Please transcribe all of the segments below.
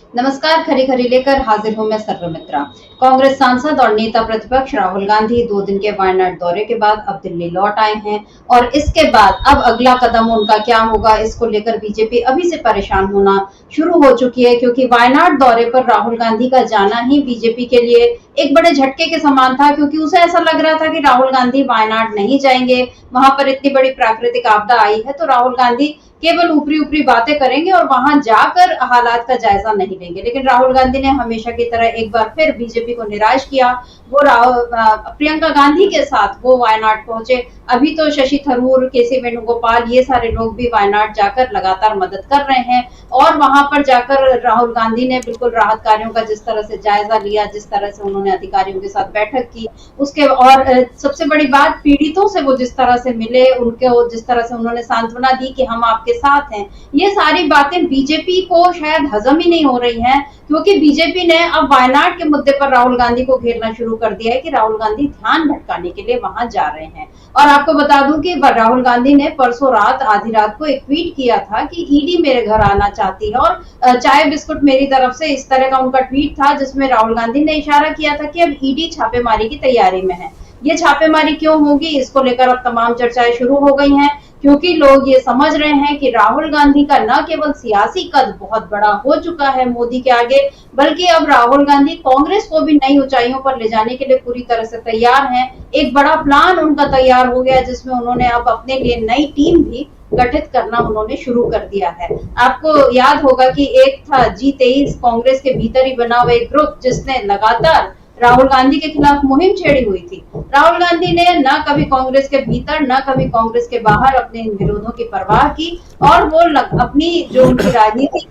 नमस्कार, खरी खरी लेकर हाजिर हूं मैं सर्वमित्रा। कांग्रेस सांसद और नेता प्रतिपक्ष राहुल गांधी 2 दिन के वायनाड दौरे के बाद अब दिल्ली लौट आए हैं और इसके बाद अब अगला कदम उनका क्या होगा, इसको लेकर बीजेपी अभी से परेशान होना शुरू हो चुकी है, क्योंकि वायनाड दौरे पर राहुल गांधी का जाना ही बीजेपी के लिए एक बड़े झटके के समान था, क्योंकि उसे ऐसा लग रहा था कि राहुल गांधी वायनाड नहीं जाएंगे। वहां पर इतनी बड़ी प्राकृतिक आपदा आई है तो राहुल गांधी केवल ऊपरी ऊपरी बातें करेंगे और वहां जाकर हालात का जायजा नहीं लेंगे। लेकिन राहुल गांधी ने हमेशा की तरह एक बार फिर बीजेपी को निराश किया। वो प्रियंका गांधी के साथ वो वायनाड पहुंचे। अभी तो शशि थरूर, केसी वेणुगोपाल, ये सारे लोग भी वायनाड जाकर लगातार मदद कर रहे हैं और वहां पर जाकर राहुल गांधी ने बिल्कुल राहत कार्यों का जिस तरह से जायजा लिया, जिस तरह से उन्होंने अधिकारियों के साथ बैठक की, उसके और सबसे बड़ी बात, पीड़ितों से वो जिस तरह से मिले, उनको जिस तरह से उन्होंने सांत्वना दी कि हम आपके साथ हैं, ये सारी बातें बीजेपी को शायद हजम ही नहीं हो रही हैं, क्योंकि बीजेपी ने अब वायनाड के मुद्दे पर राहुल गांधी को घेरना शुरू कर दिया है कि राहुल गांधी ध्यान भटकाने के लिए वहां जा रहे हैं। और आपको बता दूं कि राहुल गांधी ने परसों रात आधी रात को एक ट्वीट किया था कि ईडी मेरे घर आना चाहती है और चाय बिस्कुट मेरी तरफ से, इस तरह का उनका ट्वीट था, जिसमें राहुल गांधी ने इशारा किया था कि अब ईडी छापेमारी की तैयारी में है। ये छापेमारी क्यों होगी, इसको लेकर अब तमाम चर्चाएं शुरू हो गई हैं, क्योंकि लोग ये समझ रहे हैं कि राहुल गांधी का न केवल सियासी कद बहुत बड़ा हो चुका है मोदी के आगे, बल्कि अब राहुल गांधी कांग्रेस को भी नई ऊंचाइयों पर ले जाने के लिए पूरी तरह से तैयार हैं। एक बड़ा प्लान उनका तैयार हो गया, जिसमें उन्होंने अब अपने लिए नई टीम भी गठित करना उन्होंने शुरू कर दिया है। आपको याद होगा कि एक था G23 कांग्रेस के भीतर ही बना हुआ एक ग्रुप, जिसने लगातार राहुल गांधी के खिलाफ मुहिम छेड़ी हुई थी। राहुल गांधी ने न कभी कांग्रेस के भीतर न कभी कांग्रेस के बाहर अपने इन विरोधों की परवाह की और वो अपनी जो उनकी राजनीति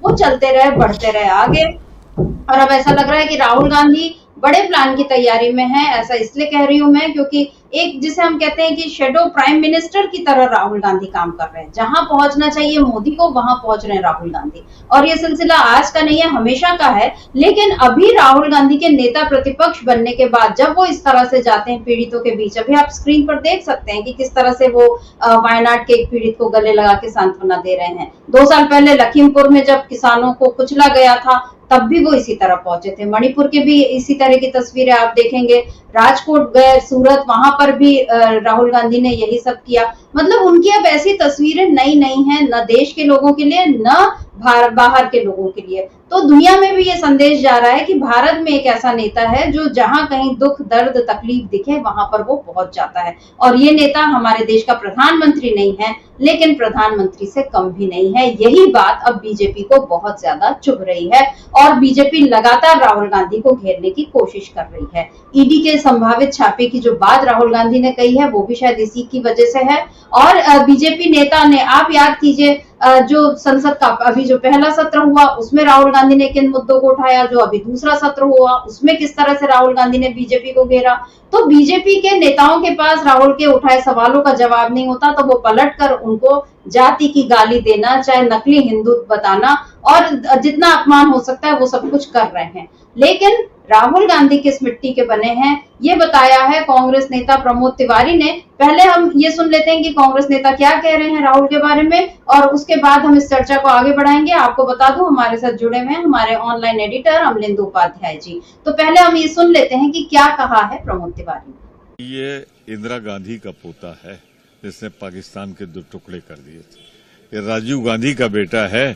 वो चलते रहे, बढ़ते रहे आगे। और अब ऐसा लग रहा है कि राहुल गांधी बड़े प्लान की तैयारी में है। ऐसा इसलिए कह रही हूं मैं क्योंकि एक जिसे हम कहते हैं कि शेडो प्राइम मिनिस्टर की तरह राहुल गांधी काम कर रहे हैं। जहां पहुंचना चाहिए मोदी को, वहां पहुंच रहे हैं राहुल गांधी। और ये सिलसिला आज का नहीं है, हमेशा का है। लेकिन अभी राहुल गांधी के नेता प्रतिपक्ष बनने के बाद जब वो इस तरह से जाते हैं पीड़ितों के बीच, अभी आप स्क्रीन पर देख सकते हैं कि किस तरह से वो वायनाड के एक पीड़ित को गले लगा के सांत्वना दे रहे हैं। 2 साल पहले लखीमपुर में जब किसानों को कुचला गया था, तब भी वो इसी तरह पहुंचे थे। मणिपुर के भी इसी तरह की तस्वीरें आप देखेंगे। राजकोट गए, सूरत, वहां पर भी राहुल गांधी ने यही सब किया। मतलब उनकी अब ऐसी तस्वीरें नई नहीं है, न देश के लोगों के लिए न बाहर के लोगों के लिए। तो दुनिया में भी ये संदेश जा रहा है कि भारत में एक ऐसा नेता है जो जहां कहीं दुख, दर्द, तकलीफ दिखे, वहां पर वो पहुंच जाता है। और ये नेता हमारे देश का प्रधानमंत्री नहीं है, लेकिन प्रधानमंत्री से कम भी नहीं है। यही बात अब बीजेपी को बहुत ज्यादा चुभ रही है और बीजेपी लगातार राहुल गांधी को घेरने की कोशिश कर रही है। ईडी के संभावित छापे की जो बात राहुल गांधी ने कही है, वो भी शायद इसी की वजह से है। और बीजेपी नेता ने, आप याद कीजिए, जो संसद का अभी जो पहला सत्र हुआ उसमें राहुल गांधी ने किन मुद्दों को उठाया, जो अभी दूसरा सत्र हुआ उसमें किस तरह से राहुल गांधी ने बीजेपी को घेरा। तो बीजेपी के नेताओं के पास राहुल के उठाए सवालों का जवाब नहीं होता, तो वो पलटकर उनको जाति की गाली देना, चाहे नकली हिंदू बताना और जितना अपमान हो सकता है वो सब कुछ कर रहे हैं। लेकिन राहुल गांधी किस मिट्टी के बने हैं, ये बताया है कांग्रेस नेता प्रमोद तिवारी ने। पहले हम ये सुन लेते हैं कि कांग्रेस नेता क्या कह रहे हैं राहुल के बारे में, और उसके बाद हम इस चर्चा को आगे बढ़ाएंगे। आपको बता दूं, हमारे साथ जुड़े हुए हैं हमारे ऑनलाइन एडिटर अमलेंदु उपाध्याय जी। तो पहले हम ये सुन लेते हैं कि क्या कहा है प्रमोद तिवारी ने। ये इंदिरा गांधी का पोता है जिसने पाकिस्तान के 2 टुकड़े कर दिए थे। ये राजीव गांधी का बेटा है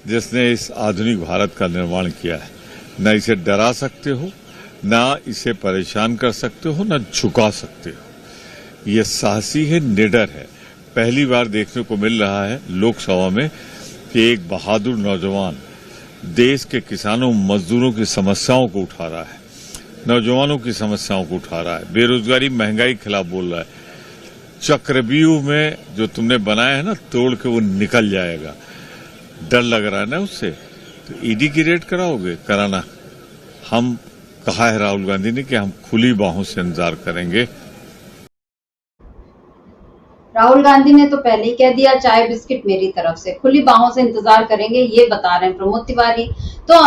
जिसने इस आधुनिक भारत का निर्माण किया है। न इसे डरा सकते हो, न इसे परेशान कर सकते हो, न झुका सकते हो। ये साहसी है, निडर है। पहली बार देखने को मिल रहा है लोकसभा में कि एक बहादुर नौजवान देश के किसानों, मजदूरों की समस्याओं को उठा रहा है, नौजवानों की समस्याओं को उठा रहा है, बेरोजगारी, महंगाई के खिलाफ बोल रहा है। चक्रव्यूह में जो तुमने बनाया है ना, तोड़ के वो निकल जाएगा। डर लग रहा है ना उससे, तो ईडी की रेड कराओगे, कराना। हम कहा है राहुल गांधी ने कि हम खुली बाहों से इंतजार करेंगे। राहुल गांधी ने तो पहले ही कह दिया, चाय बिस्किट मेरी तरफ से, खुली बाहों से इंतजार करेंगे, ये बता रहे हैं प्रमोद तिवारी। तो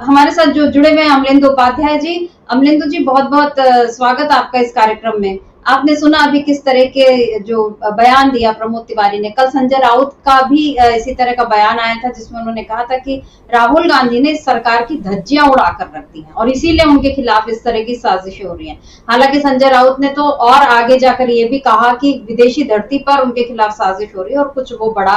हमारे साथ जो जुड़े हुए हैं अमलेंदु उपाध्याय जी। अमलेंदु जी, बहुत बहुत स्वागत आपका इस कार्यक्रम में। आपने सुना अभी किस तरह के जो बयान दिया प्रमोद तिवारी ने। कल संजय राउत का भी इसी तरह का बयान आया था, जिसमें उन्होंने कहा था कि राहुल गांधी ने इस सरकार की धज्जियां उड़ाकर रख दी हैं और इसीलिए उनके खिलाफ इस तरह की साजिशें हो रही हैं। हालांकि संजय राउत ने तो और आगे जाकर ये भी कहा कि विदेशी धरती पर उनके खिलाफ साजिश हो रही है और कुछ वो बड़ा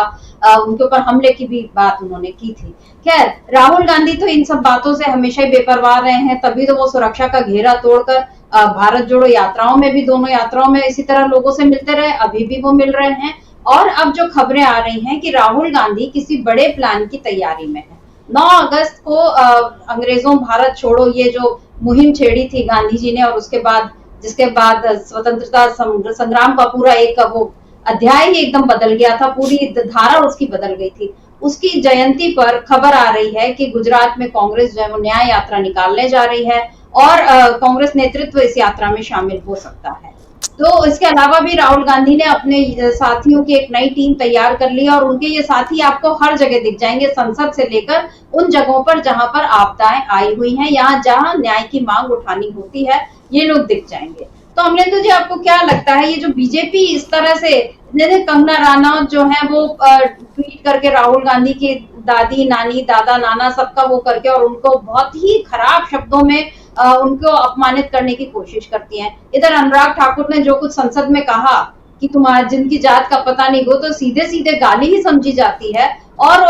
उनके ऊपर हमले की भी बात उन्होंने की थी। खैर, राहुल गांधी तो इन सब बातों से हमेशा ही बेपरवाह रहे हैं, तभी तो वो सुरक्षा का घेरा तोड़कर भारत जोड़ो यात्राओं में भी, दोनों यात्राओं में इसी तरह लोगों से मिलते रहे, अभी भी वो मिल रहे हैं। और अब जो खबरें आ रही हैं कि राहुल गांधी किसी बड़े प्लान की तैयारी में है। 9 अगस्त को अंग्रेजों भारत छोड़ो ये जो मुहिम छेड़ी थी गांधी जी ने, और उसके बाद जिसके बाद स्वतंत्रता संग्राम का पूरा एक वो अध्याय ही एकदम बदल गया था, पूरी धारा उसकी बदल गई थी। उसकी जयंती पर खबर आ रही है कि गुजरात में कांग्रेस जो है वो न्याय यात्रा निकालने जा रही है और कांग्रेस नेतृत्व इस यात्रा में शामिल हो सकता है। तो इसके अलावा भी राहुल गांधी ने अपने साथियों की एक नई टीम तैयार कर ली और उनके ये साथी आपको हर जगह दिख जाएंगे, संसद से लेकर उन जगहों पर जहां पर आपदाएं आई हुई हैं या जहां न्याय की मांग उठानी होती है, ये लोग दिख जाएंगे। तो अमलेंदु जी, आपको क्या लगता है ये जो बीजेपी इस तरह से, जैसे कंगना रनौत जो है वो ट्वीट करके राहुल गांधी की दादी नानी दादा नाना सबका वो करके और उनको बहुत ही खराब शब्दों में उनको अपमानित करने की कोशिश करती हैं। इधर अनुराग ठाकुर ने जो कुछ संसद में कहा कि तुम्हारा जिनकी जात का पता नहीं, वो तो सीधे सीधे गाली ही समझी जाती है और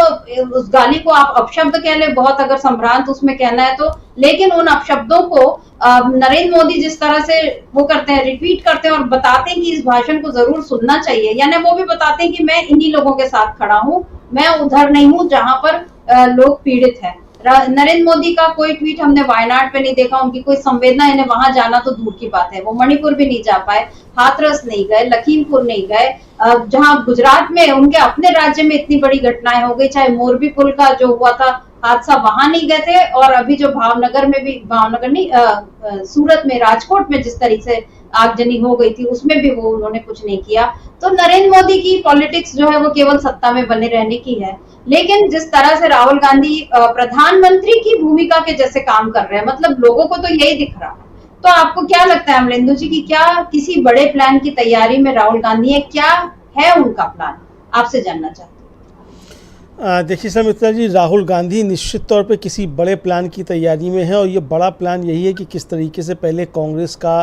उस गाली को आप अपशब्द कह ले, बहुत अगर संभ्रांत उसमें कहना है तो, लेकिन उन अपशब्दों को नरेंद्र मोदी जिस तरह से वो करते हैं, रिपीट करते हैं और बताते हैं कि इस भाषण को जरूर सुनना चाहिए, यानी वो भी बताते हैं कि मैं इन्हीं लोगों के साथ खड़ा हूं, मैं उधर नहीं हूं जहां पर लोग पीड़ित हैं। नरेंद्र मोदी का कोई ट्वीट हमने वायनाड पे नहीं देखा, उनकी कोई संवेदना, इन्हें वहां जाना तो दूर की बात है, वो मणिपुर भी नहीं जा पाए, हाथरस नहीं गए, लखीमपुर नहीं गए, जहां गुजरात में उनके अपने राज्य में इतनी बड़ी घटनाएं हो गई, चाहे मोरबी पुल का जो हुआ था हादसा, वहां नहीं गए थे, और अभी जो भावनगर में भी, भावनगर नहीं सूरत में, राजकोट में जिस तरीके से आगजनी हो गई थी उसमें भी वो उन्होंने कुछ नहीं किया। तो नरेंद्र मोदी की पॉलिटिक्स जो है वो केवल सत्ता में बने रहने की है, लेकिन जिस तरह से राहुल गांधी प्रधानमंत्री की भूमिका के जैसे काम कर रहे हैं, मतलब लोगों को तो यही दिख रहा है। तो आपको क्या लगता है अमलेंदु जी की क्या किसी बड़े प्लान की तैयारी में राहुल गांधी है, क्या है उनका प्लान, आपसे जानना चाहते हैं। देखिए समित्रा जी, राहुल गांधी निश्चित तौर पे किसी बड़े प्लान की तैयारी में है और ये बड़ा प्लान यही है कि किस तरीके से पहले कांग्रेस का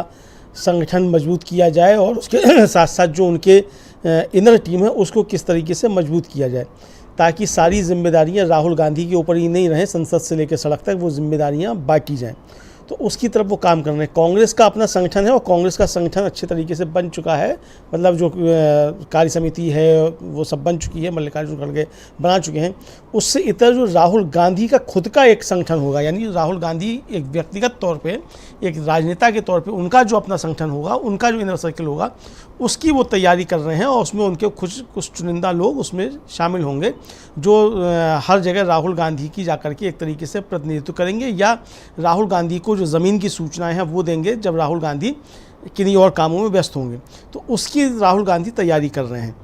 संगठन मजबूत किया जाए और उसके साथ साथ जो उनके इनर टीम है उसको किस तरीके से मजबूत किया जाए, ताकि सारी जिम्मेदारियां राहुल गांधी के ऊपर ही नहीं रहें, संसद से लेकर सड़क तक वो जिम्मेदारियां बांटी जाएं। तो उसकी तरफ वो काम कर रहे हैं। कांग्रेस का अपना संगठन है और कांग्रेस का संगठन अच्छे तरीके से बन चुका है, मतलब जो कार्य समिति है वो सब बन चुकी है, मल्लिकार्जुन खड़गे बना चुके हैं। उससे इतर जो राहुल गांधी का खुद का एक संगठन होगा, यानी राहुल गांधी एक व्यक्तिगत तौर पे, एक राजनेता के तौर पे उनका जो अपना संगठन होगा, उनका जो इनर सर्किल होगा, उसकी वो तैयारी कर रहे हैं और उसमें उनके कुछ चुनिंदा लोग उसमें शामिल होंगे जो हर जगह राहुल गांधी की जाकर के एक तरीके से प्रतिनिधित्व करेंगे या राहुल गांधी को जो ज़मीन की सूचनाएं हैं वो देंगे जब राहुल गांधी किन्हीं और कामों में व्यस्त होंगे। तो उसकी राहुल गांधी तैयारी कर रहे हैं।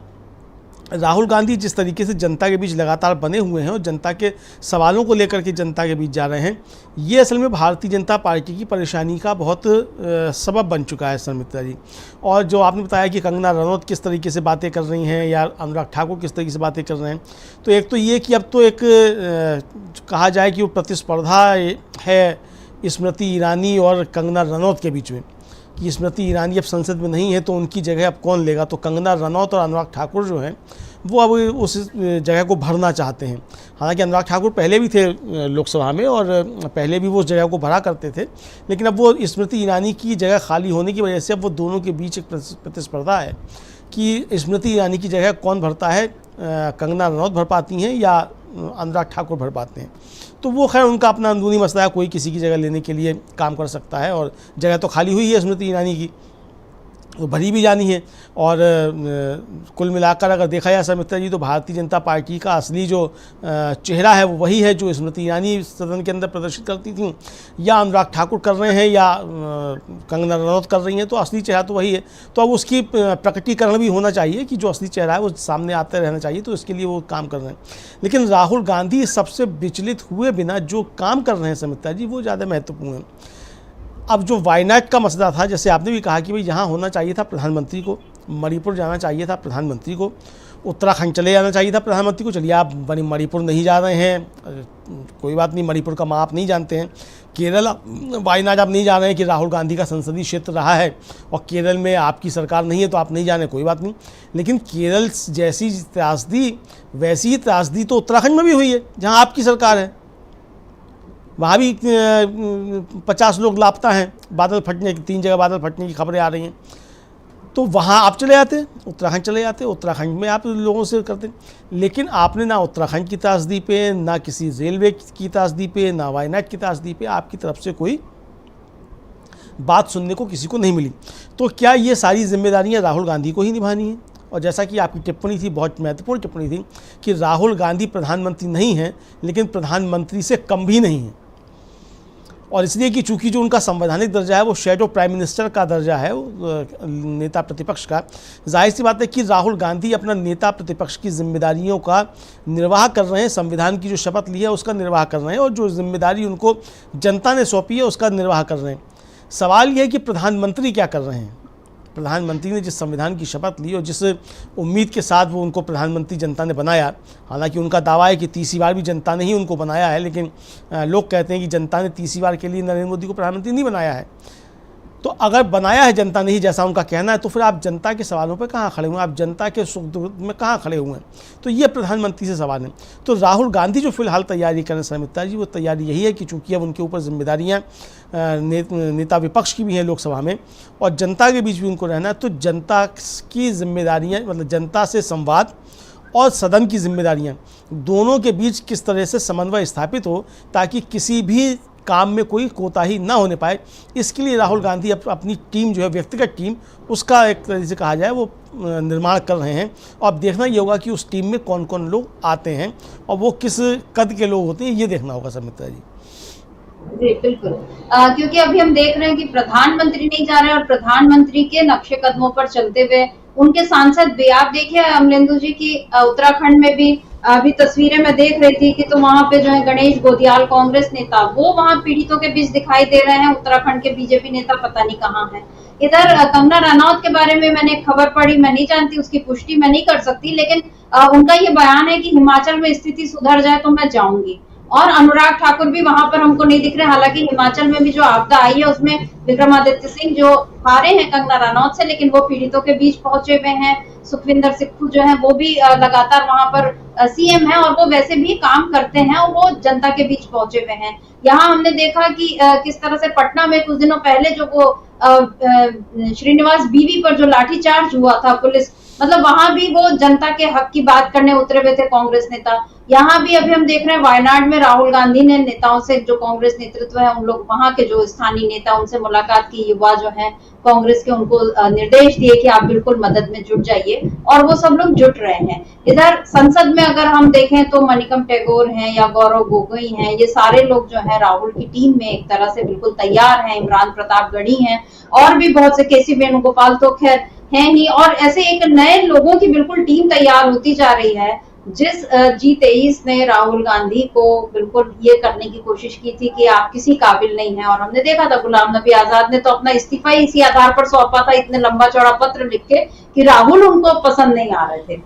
राहुल गांधी जिस तरीके से जनता के बीच लगातार बने हुए हैं और जनता के सवालों को लेकर के जनता के बीच जा रहे हैं, ये असल में भारतीय जनता पार्टी की परेशानी का बहुत सबब बन चुका है समित्रा जी। और जो आपने बताया कि कंगना रनौत किस तरीके से बातें कर रही हैं या अनुराग ठाकुर किस तरीके से बातें कर रहे हैं, तो एक तो ये कि अब तो एक कहा जाए कि वो प्रतिस्पर्धा है स्मृति ईरानी और कंगना रनौत के बीच में, कि स्मृति ईरानी अब संसद में नहीं है तो उनकी जगह अब कौन लेगा। तो कंगना रनौत और अनुराग ठाकुर जो हैं वो अब उस जगह को भरना चाहते हैं। हालांकि अनुराग ठाकुर पहले भी थे लोकसभा में और पहले भी वो उस जगह को भरा करते थे, लेकिन अब वो स्मृति ईरानी की जगह खाली होने की वजह से अब वो दोनों के बीच एक प्रतिस्पर्धा है कि स्मृति ईरानी की जगह कौन भरता है, कंगना रनौत भर पाती हैं या अनुराग ठाकुर भर पाते हैं। तो वो खैर उनका अपना अंदरूनी मसला है, कोई किसी की जगह लेने के लिए काम कर सकता है और जगह तो खाली हुई है स्मृति ईरानी की, वो भरी भी जानी है। और कुल मिलाकर अगर देखा जाए समित्रा जी, तो भारतीय जनता पार्टी का असली जो चेहरा है वो वही है जो स्मृति ईरानी सदन के अंदर प्रदर्शित करती थी, या अनुराग ठाकुर कर रहे हैं या कंगना रनौत कर रही हैं, तो असली चेहरा तो वही है। तो अब उसकी प्रकटीकरण भी होना चाहिए कि जो असली चेहरा है वो सामने आते रहना चाहिए, तो इसके लिए वो काम कर रहे हैं। लेकिन राहुल गांधी सबसे विचलित हुए बिना जो काम कर रहे हैं समित्रा जी, वो ज़्यादा महत्वपूर्ण है। अब जो वायनाड का मसला था, जैसे आपने भी कहा कि भाई यहाँ होना चाहिए था प्रधानमंत्री को, मणिपुर जाना चाहिए था प्रधानमंत्री को, उत्तराखंड चले जाना चाहिए था प्रधानमंत्री को। चलिए आप मणिपुर नहीं जा रहे हैं, कोई बात नहीं, मणिपुर का माप नहीं जानते हैं। केरल वायनाड आप नहीं जा रहे हैं कि राहुल गांधी का संसदीय क्षेत्र रहा है और केरल में आपकी सरकार नहीं है तो आप नहीं जाने, कोई बात नहीं। लेकिन केरल जैसी त्रासदी, वैसी ही त्रासदी तो उत्तराखंड में भी हुई है जहाँ आपकी सरकार है। वहाँ भी 50 लोग लापता हैं, बादल फटने की, 3 जगह बादल फटने की खबरें आ रही हैं। तो वहाँ आप चले जाते, उत्तराखंड चले जाते, उत्तराखंड में आप लोगों से करते। लेकिन आपने ना उत्तराखंड की त्रासदी पे, ना किसी रेलवे की त्रासदी पे, ना वायनाड की त्रासदी पे आपकी तरफ से कोई बात सुनने को किसी को नहीं मिली। तो क्या ये सारी जिम्मेदारियाँ राहुल गांधी को ही निभानी हैं? और जैसा कि आपकी टिप्पणी थी, बहुत महत्वपूर्ण टिप्पणी थी कि राहुल गांधी प्रधानमंत्री नहीं हैं, लेकिन प्रधानमंत्री से कम भी नहीं हैं। और इसलिए कि चूंकि जो उनका संवैधानिक दर्जा है वो शैडो प्राइम मिनिस्टर का दर्जा है, नेता प्रतिपक्ष का, जाहिर सी बात है कि राहुल गांधी अपना नेता प्रतिपक्ष की जिम्मेदारियों का निर्वाह कर रहे हैं, संविधान की जो शपथ ली है उसका निर्वाह कर रहे हैं, और जो जिम्मेदारी उनको जनता ने सौंपी है उसका निर्वाह कर रहे हैं। सवाल यह है कि प्रधानमंत्री क्या कर रहे हैं। प्रधानमंत्री ने जिस संविधान की शपथ ली और जिस उम्मीद के साथ वो उनको प्रधानमंत्री जनता ने बनाया, हालांकि उनका दावा है कि तीसरी बार भी जनता ने ही उनको बनाया है, लेकिन लोग कहते हैं कि जनता ने तीसरी बार के लिए नरेंद्र मोदी को प्रधानमंत्री नहीं बनाया है। तो अगर बनाया है जनता ने ही, जैसा उनका कहना है, तो फिर आप जनता के सवालों पर कहाँ खड़े हुए हैं, आप जनता के सुख दुख में कहाँ खड़े हुए हैं? तो ये प्रधानमंत्री से सवाल है। तो राहुल गांधी जो फिलहाल तैयारी कर रहे हैं शर्मिष्ठा जी, वो तैयारी यही है कि चूंकि अब उनके ऊपर जिम्मेदारियाँ नेता विपक्ष की भी हैं लोकसभा में और जनता के बीच भी उनको रहना है, तो जनता की जिम्मेदारियाँ, मतलब जनता से संवाद और सदन की जिम्मेदारियाँ, दोनों के बीच किस तरह से समन्वय स्थापित हो ताकि किसी भी काम में कोई कोताही ना होने पाए। इसके लिए राहुल गांधी अपनी टीम जो है, व्यक्तिगत टीम, उसका एक तरह से कहा जाए वो निर्माण कर रहे हैं। और अब देखना ये होगा कि उस टीम में कौन कौन लोग आते हैं और वो किस कद के लोग होते हैं, ये देखना होगा शर्मिष्ठा जी। जी बिल्कुल, क्योंकि अभी हम देख रहे हैं कि प्रधानमंत्री नहीं जा रहे हैं और प्रधानमंत्री के नक्शे कदमों पर चलते हुए उनके सांसद भी, आप देखिए अमलेंदु जी की उत्तराखंड में भी अभी तस्वीरें मैं देख रही थी कि तो वहां पे जो है गणेश गोदियाल कांग्रेस नेता, वो वहां पीड़ितों के बीच दिखाई दे रहे हैं। उत्तराखंड के बीजेपी नेता पता नहीं कहाँ है। इधर कंगना रनौत के बारे में मैंने खबर पढ़ी, मैं नहीं जानती, उसकी पुष्टि मैं नहीं कर सकती, लेकिन उनका ये बयान है कि हिमाचल में स्थिति सुधर जाए तो मैं जाऊंगी। और अनुराग ठाकुर भी वहां पर हमको नहीं दिख रहे। हालांकि हिमाचल में भी जो आपदा आई है उसमें विक्रमादित्य सिंह जो हारे हैं कंगना रनौत से, लेकिन वो पीड़ितों के बीच पहुंचे हुए हैं। सुखविंदर सिक्खू जो है वो भी लगातार वहां पर सीएम है और वो वैसे भी काम करते हैं और वो जनता के बीच पहुंचे हुए हैं। यहाँ हमने देखा कि किस तरह से पटना में कुछ दिनों पहले जो वो श्रीनिवास बीवी पर जो लाठीचार्ज हुआ था, पुलिस, मतलब वहां भी वो जनता के हक की बात करने उतरे हुए थे कांग्रेस नेता। यहाँ भी अभी हम देख रहे हैं वायनाड में राहुल गांधी ने नेताओं से, जो कांग्रेस नेतृत्व है, उन लोग वहां के जो स्थानीय नेता, उनसे मुलाकात की, युवा जो है कांग्रेस के, उनको निर्देश दिए कि आप बिल्कुल मदद में जुट जाइए, और वो सब लोग जुट रहे हैं। इधर संसद में अगर हम देखें तो मणिकम टैगोर हैं या गौरव गोगोई हैं, ये सारे लोग जो है राहुल की टीम में एक तरह से बिल्कुल तैयार हैं। इमरान प्रताप गढ़ी हैं और भी बहुत से, केसी वेणुगोपाल तो खैर हैं ही, और ऐसे एक नए लोगों की बिल्कुल टीम तैयार होती जा रही है। जिस G23 ने राहुल गांधी को बिल्कुल ये करने की कोशिश की थी कि आप किसी काबिल नहीं है, और हमने देखा था गुलाम नबी आजाद ने तो अपना इस्तीफा ही इसी आधार पर सौंपा था, इतने लंबा चौड़ा पत्र लिख के कि राहुल उनको पसंद नहीं आ रहे थे।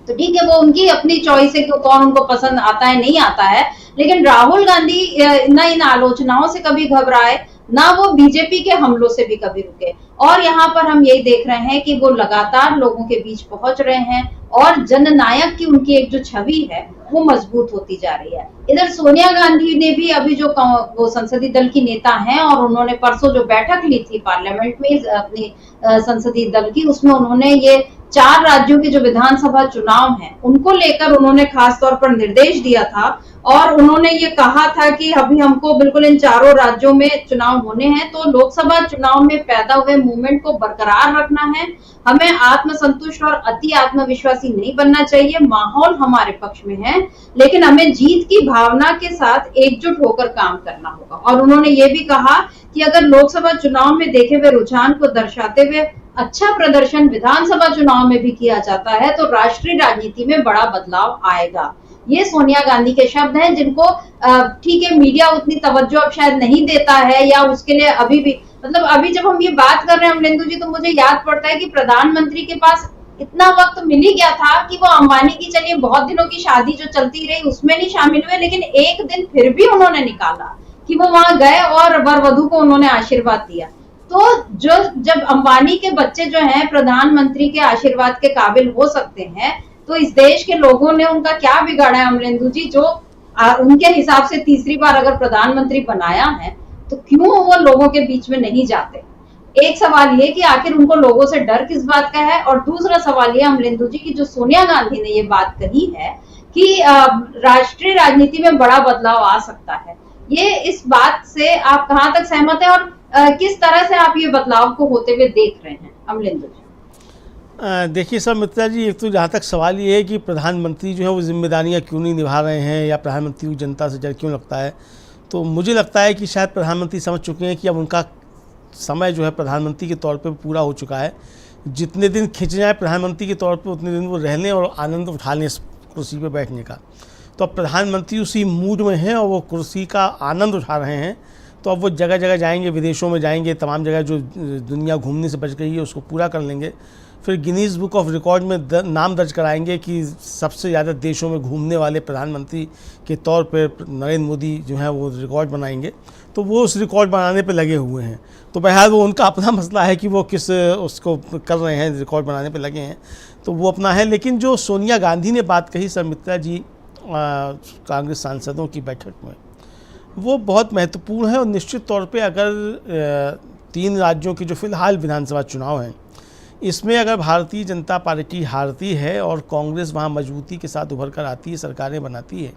तो ठीक है, वो उनकी अपनी चॉइस है कि कौन उनको पसंद आता है नहीं आता है, लेकिन राहुल गांधी ना इन आलोचनाओं से कभी घबराए, ना वो बीजेपी के हमलों से भी कभी रुके। और यहाँ पर हम यही देख रहे हैं कि वो लगातार लोगों के बीच पहुंच रहे हैं और जननायक की उनकी एक जो छवि है वो मजबूत होती जा रही है। इधर सोनिया गांधी ने भी अभी जो वो संसदीय दल की नेता हैं, और उन्होंने परसों जो बैठक ली थी पार्लियामेंट में अपनी संसदीय दल की, उसमें उन्होंने ये 4 राज्यों के जो विधानसभा चुनाव हैं उनको लेकर उन्होंने खास तौर पर निर्देश दिया था, और उन्होंने ये कहा था कि अभी हमको बिल्कुल इन 4 राज्यों में चुनाव होने हैं, तो लोकसभा चुनाव में पैदा हुए मूवमेंट को बरकरार रखना है, हमें आत्मसंतुष्ट और अति आत्मविश्वासी नहीं बनना चाहिए। माहौल हमारे पक्ष में है, लेकिन हमें जीत की भावना के साथ एकजुट होकर काम करना होगा। और उन्होंने ये भी कहा कि अगर लोकसभा चुनाव में देखे हुए रुझान को दर्शाते हुए अच्छा प्रदर्शन विधानसभा चुनाव में भी किया जाता है तो राष्ट्रीय राजनीति में बड़ा बदलाव आएगा। ये सोनिया गांधी के शब्द हैं, जिनको ठीक है मीडिया उतनी तवज्जो अब शायद नहीं देता है, या उसके लिए अभी भी मतलब अभी जब हम ये बात कर रहे हैं अमलेंदु जी, तो मुझे याद पड़ता है कि प्रधानमंत्री के पास इतना वक्त मिल ही गया था कि वो अंबानी की, चलिए बहुत दिनों की शादी जो चलती रही उसमें नहीं शामिल हुए, लेकिन एक दिन फिर भी उन्होंने निकाला कि वो वहां गए और वर वधू को उन्होंने आशीर्वाद दिया। तो जो जब अंबानी के बच्चे जो हैं प्रधानमंत्री के आशीर्वाद के काबिल हो सकते हैं, तो इस देश के लोगों ने उनका क्या बिगाड़ा है अमलेंदु जी, जो उनके हिसाब से तीसरी बार अगर प्रधानमंत्री बनाया है, तो क्यों वो लोगों के बीच में नहीं जाते? एक सवाल ये कि आखिर उनको लोगों से डर किस बात का है, और दूसरा सवाल ये अमलेंदु जी की जो सोनिया गांधी ने ये बात कही है कि राष्ट्रीय राजनीति में बड़ा बदलाव आ सकता है, ये इस बात से आप कहां तक सहमत है और किस तरह से आप ये बदलाव को होते हुए देख रहे हैं अमलेंदु जी? देखिए सर मित्रा जी, एक तो जहाँ तक सवाल ये है कि प्रधानमंत्री जो है वो जिम्मेदारियाँ क्यों नहीं निभा रहे हैं, या प्रधानमंत्री को जनता से डर क्यों लगता है, तो मुझे लगता है कि शायद प्रधानमंत्री समझ चुके हैं कि अब उनका समय जो है प्रधानमंत्री के तौर पे पूरा हो चुका है। जितने दिन खिंच जाए प्रधानमंत्री के तौर पे उतने दिन वो रह लें और आनंद उठा लें इस कुर्सी पे बैठने का। तो अब प्रधानमंत्री उसी मूड में हैं और वो कुर्सी का आनंद उठा रहे हैं। तो अब वो जगह जगह जाएंगे, विदेशों में जाएंगे, तमाम जगह जो दुनिया घूमने से बच गई है उसको पूरा कर लेंगे। फिर गिनीज़ बुक ऑफ रिकॉर्ड में नाम दर्ज कराएंगे कि सबसे ज़्यादा देशों में घूमने वाले प्रधानमंत्री के तौर पर नरेंद्र मोदी जो है वो रिकॉर्ड बनाएंगे। तो वो उस रिकॉर्ड बनाने पे लगे हुए हैं। तो बहरहाल वो उनका अपना मसला है कि वो किस उसको कर रहे हैं, रिकॉर्ड बनाने पे लगे हैं, तो वो अपना है। लेकिन जो सोनिया गांधी ने बात कही सर मित्रा जी कांग्रेस सांसदों की बैठक में, वो बहुत महत्वपूर्ण है। और निश्चित तौर पे अगर 3 राज्यों के जो फिलहाल विधानसभा चुनाव हैं, इसमें अगर भारतीय जनता पार्टी हारती है और कांग्रेस वहाँ मजबूती के साथ उभर कर आती है, सरकारें बनाती है,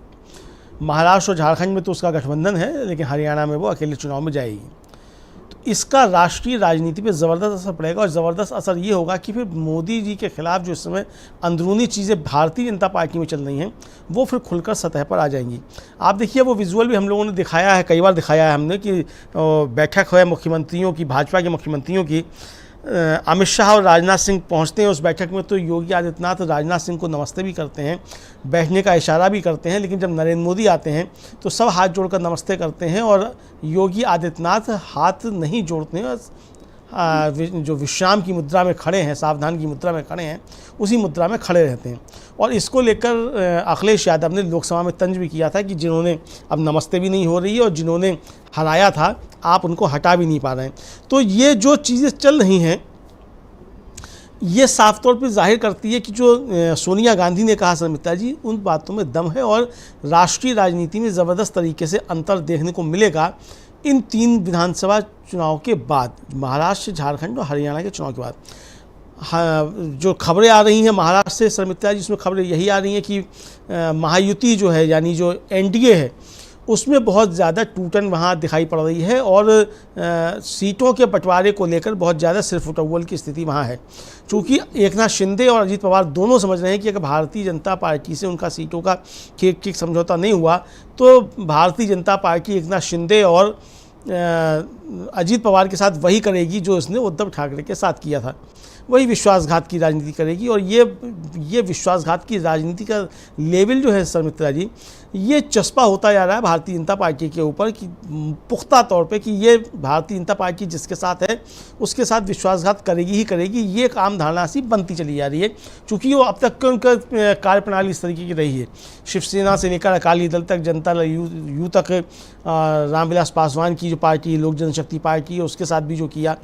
महाराष्ट्र और झारखंड में तो उसका गठबंधन है, लेकिन हरियाणा में वो अकेले चुनाव में जाएगी, तो इसका राष्ट्रीय राजनीति पे ज़बरदस्त असर पड़ेगा। और ज़बरदस्त असर ये होगा कि फिर मोदी जी के खिलाफ जो इस समय अंदरूनी चीज़ें भारतीय जनता पार्टी में चल रही हैं, वो फिर खुलकर सतह पर आ जाएंगी। आप देखिए वो विजुअल भी हम लोगों ने दिखाया है, कई बार दिखाया है हमने, कि बैठक है मुख्यमंत्रियों की, भाजपा के मुख्यमंत्रियों की, अमित शाह और राजनाथ सिंह पहुंचते हैं उस बैठक में, तो योगी आदित्यनाथ राजनाथ सिंह को नमस्ते भी करते हैं, बैठने का इशारा भी करते हैं। लेकिन जब नरेंद्र मोदी आते हैं तो सब हाथ जोड़कर नमस्ते करते हैं और योगी आदित्यनाथ हाथ नहीं जोड़ते हैं, जो विश्राम की मुद्रा में खड़े हैं, सावधान की मुद्रा में खड़े हैं, उसी मुद्रा में खड़े रहते हैं। और इसको लेकर अखिलेश यादव ने लोकसभा में तंज भी किया था कि जिन्होंने अब नमस्ते भी नहीं हो रही है और जिन्होंने हराया था आप उनको हटा भी नहीं पा रहे हैं। तो ये जो चीज़ें चल रही हैं, ये साफ तौर पर जाहिर करती है कि जो सोनिया गांधी ने कहा समिता जी, उन बातों में दम है और राष्ट्रीय राजनीति में ज़बरदस्त तरीके से अंतर देखने को मिलेगा इन 3 विधानसभा चुनाव के बाद, महाराष्ट्र, झारखंड और हरियाणा के चुनाव के बाद। हाँ, जो खबरें आ रही हैं महाराष्ट्र से सरमित्रा जी, इसमें खबरें यही आ रही हैं कि महायुति जो है, यानी जो एनडीए है, उसमें बहुत ज़्यादा टूटन वहाँ दिखाई पड़ रही है और सीटों के बंटवारे को लेकर बहुत ज़्यादा सिरफुटअव्वल की स्थिति वहाँ है। चूँकि एकनाथ शिंदे और अजीत पवार दोनों समझ रहे हैं कि अगर भारतीय जनता पार्टी से उनका सीटों का ठीक समझौता नहीं हुआ तो भारतीय जनता पार्टी एकनाथ शिंदे और अजीत पवार के साथ वही करेगी जो उसने उद्धव ठाकरे के साथ किया था, वही विश्वासघात की राजनीति करेगी। और ये विश्वासघात की राजनीति का लेवल जो है सरमित्रा जी, ये चस्पा होता जा रहा है भारतीय जनता पार्टी के ऊपर कि पुख्ता तौर पे कि ये भारतीय जनता पार्टी जिसके साथ है उसके साथ विश्वासघात करेगी ही करेगी। ये एक आम धारणा सी बनती चली जा रही है, चूँकि वो अब तक के उनका कार्यप्रणाली इस तरीके की रही है। शिवसेना से लेकर अकाली दल तक, जनता यू तक, रामविलास पासवान की जो पार्टी, लोक जनशक्ति पार्टी है, उसके साथ भी जो किया,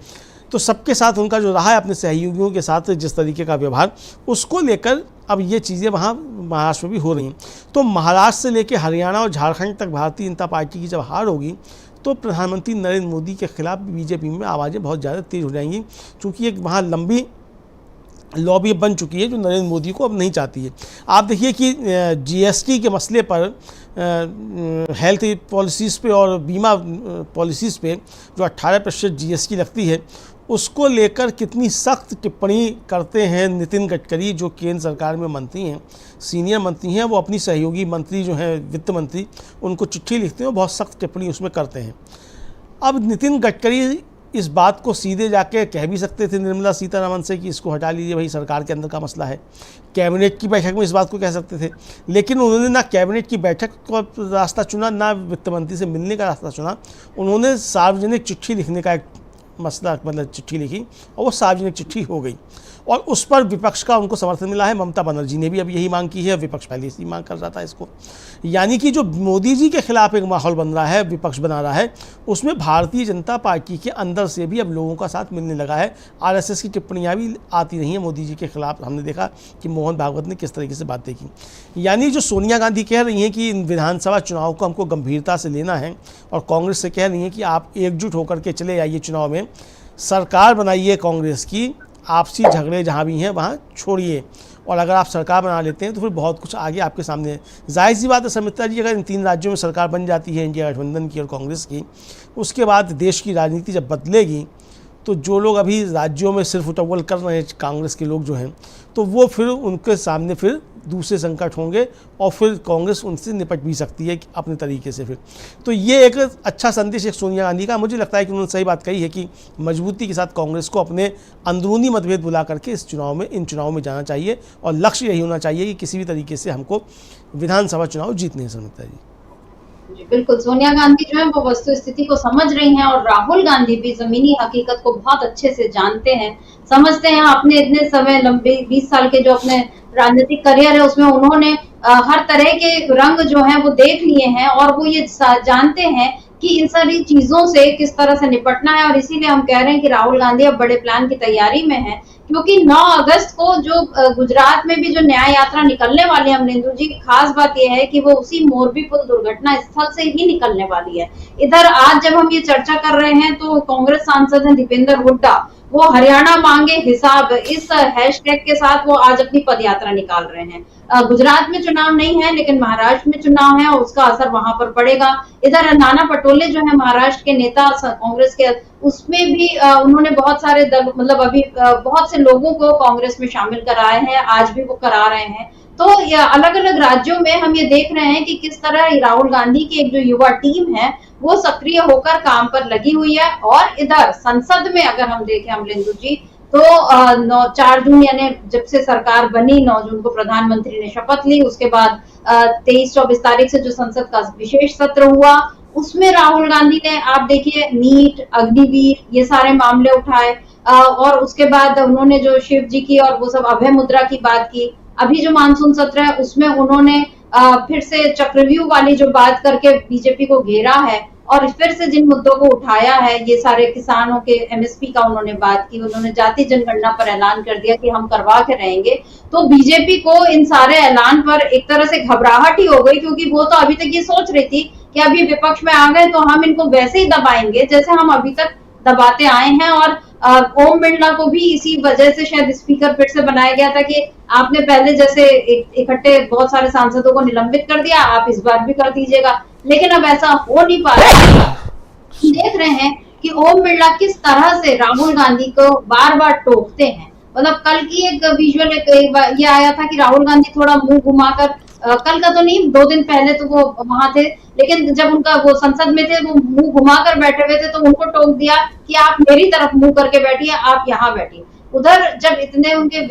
तो सबके साथ उनका जो रहा है अपने सहयोगियों के साथ जिस तरीके का व्यवहार, उसको लेकर अब ये चीज़ें वहाँ महाराष्ट्र में भी हो रही हैं। तो महाराष्ट्र से लेकर हरियाणा और झारखंड तक भारतीय जनता पार्टी की जब हार होगी तो प्रधानमंत्री नरेंद्र मोदी के खिलाफ बीजेपी में आवाज़ें बहुत ज़्यादा तेज़ हो जाएंगी, क्योंकि एक वहाँ लंबी लॉबी बन चुकी है जो नरेंद्र मोदी को अब नहीं चाहती है। आप देखिए कि जीएसटी के मसले पर, हेल्थ पॉलिसीज़ पे और बीमा पॉलिसीज़ पे जो 18% जीएसटी लगती है, उसको लेकर कितनी सख्त टिप्पणी करते हैं नितिन गडकरी, जो केंद्र सरकार में मंत्री हैं, सीनियर मंत्री हैं। वो अपनी सहयोगी मंत्री जो हैं, वित्त मंत्री, उनको चिट्ठी लिखते हैं और बहुत सख्त टिप्पणी उसमें करते हैं। अब नितिन गडकरी इस बात को सीधे जाके कह भी सकते थे निर्मला सीतारमण से कि इसको हटा लीजिए, भाई सरकार के अंदर का मसला है। कैबिनेट की बैठक में इस बात को कह सकते थे, लेकिन उन्होंने ना कैबिनेट की बैठक का रास्ता चुना, ना वित्त मंत्री से मिलने का रास्ता चुना। उन्होंने सार्वजनिक चिट्ठी लिखने का एक मसला, मतलब चिट्ठी लिखी और वो सार्वजनिक चिट्ठी हो गई और उस पर विपक्ष का उनको समर्थन मिला है। ममता बनर्जी ने भी अब यही मांग की है, विपक्ष पहले से ही मांग कर रहा था इसको। यानी कि जो मोदी जी के खिलाफ एक माहौल बन रहा है, विपक्ष बना रहा है, उसमें भारतीय जनता पार्टी के अंदर से भी अब लोगों का साथ मिलने लगा है। आरएसएस की टिप्पणियां भी आती रही हैं मोदी जी के खिलाफ। हमने देखा कि मोहन भागवत ने किस तरीके से बातें की। यानी जो सोनिया गांधी कह रही हैं कि इन विधानसभा चुनाव को हमको गंभीरता से लेना है और कांग्रेस से कह रही हैं कि आप एकजुट होकर के चले आइए चुनाव में, सरकार बनाइए कांग्रेस की, आपसी झगड़े जहाँ भी हैं वहाँ छोड़िए, और अगर आप सरकार बना लेते हैं तो फिर बहुत कुछ आगे आपके सामने है। जाहिर सी बात है सुमित्रा जी, अगर इन 3 राज्यों में सरकार बन जाती है इंडिया गठबंधन की और कांग्रेस की, उसके बाद देश की राजनीति जब बदलेगी तो जो लोग अभी राज्यों में सिर्फ उटव्वल कर रहे हैं कांग्रेस के लोग जो हैं, तो वो फिर उनके सामने फिर दूसरे संकट होंगे और फिर कांग्रेस उनसे निपट भी सकती है अपने तरीके से फिर। तो ये एक अच्छा संदेश है सोनिया गांधी का। मुझे लगता है कि उन्होंने सही बात कही है कि मजबूती के साथ कांग्रेस को अपने अंदरूनी मतभेद बुला करके इन चुनाव में जाना चाहिए और लक्ष्य यही होना चाहिए कि किसी भी तरीके से हमको विधानसभा चुनाव जीतने हैं। समिता जी जी बिल्कुल, सोनिया गांधी जो है वो वस्तु स्थिति को समझ रही हैं और राहुल गांधी भी जमीनी हकीकत को बहुत अच्छे से जानते हैं, समझते हैं। अपने इतने समय लंबे 20 साल के जो अपने राजनीतिक करियर है उसमें उन्होंने हर तरह के रंग जो हैं वो देख लिए हैं और वो ये जानते हैं कि इन सारी चीजों से किस तरह से निपटना है। और इसीलिए हम कह रहे हैं कि राहुल गांधी अब बड़े प्लान की तैयारी में है, क्योंकि 9 अगस्त को जो गुजरात में भी जो न्याय यात्रा निकलने वाली है अमरिंदर जी की, खास बात यह है कि वो उसी मोरबी पुल दुर्घटना स्थल से ही निकलने वाली है। इधर आज जब हम ये चर्चा कर रहे हैं तो कांग्रेस सांसद हैं दीपेंद्र हुड्डा, वो हरियाणा मांगे हिसाब इस हैशटैग के साथ वो आज अपनी पदयात्रा निकाल रहे हैं। गुजरात में चुनाव नहीं है लेकिन महाराष्ट्र में चुनाव है और उसका असर वहां पर पड़ेगा। इधर नाना पटोले जो है महाराष्ट्र के नेता कांग्रेस के, उसमें भी उन्होंने बहुत सारे दल, मतलब अभी बहुत से लोगों को कांग्रेस में शामिल कराए हैं, आज भी वो करा रहे हैं। तो अलग अलग राज्यों में हम ये देख रहे हैं कि किस तरह राहुल गांधी की एक जो युवा टीम है वो सक्रिय होकर काम पर लगी हुई है। और इधर संसद में अगर हम देखें अमरिंदर जी, तो 4 जून यानी जब से सरकार बनी, 9 जून को प्रधानमंत्री ने शपथ ली, उसके बाद 23-24 तारीख से जो संसद का विशेष सत्र हुआ उसमें राहुल गांधी ने, आप देखिए, नीट, अग्निवीर, ये सारे मामले उठाए और उसके बाद उन्होंने जो शिव जी की और वो सब अभय मुद्रा की बात की। अभी जो मानसून सत्र है उसमें उन्होंने फिर से चक्रव्यूह वाली जो बात करके बीजेपी को घेरा है और फिर से जिन मुद्दों को उठाया है, ये सारे किसानों के एमएसपी का उन्होंने बात की, उन्होंने जाति जनगणना पर ऐलान कर दिया कि हम करवा के रहेंगे। तो बीजेपी को इन सारे ऐलान पर एक तरह से घबराहट ही हो गई, क्योंकि वो तो अभी तक ये सोच रही थी कि अभी विपक्ष में आ गए तो हम इनको वैसे ही दबाएंगे जैसे हम अभी तक दबाते आए हैं। और ओम बिरला को भी इसी वजह से शायद स्पीकर फिर से बनाया गया था कि आपने पहले जैसे इकट्ठे बहुत सारे सांसदों को निलंबित कर दिया, आप इस बार भी कर दीजिएगा, लेकिन अब ऐसा हो नहीं पा रहा। देख रहे हैं कि ओम बिरला किस तरह से राहुल गांधी को बार बार टोकते हैं। मतलब कल की एक विजुअल ये आया था कि राहुल गांधी थोड़ा मुंह घुमाकर, कल का तो नहीं, 2 दिन पहले तो वो वहां थे, लेकिन जब उनका वो संसद में थे वो मुंह घुमाकर बैठे हुए थे तो उनको टोक दिया कि आप मेरी तरफ मुंह करके बैठिए, आप यहाँ बैठिए। उधर जब इतने उनके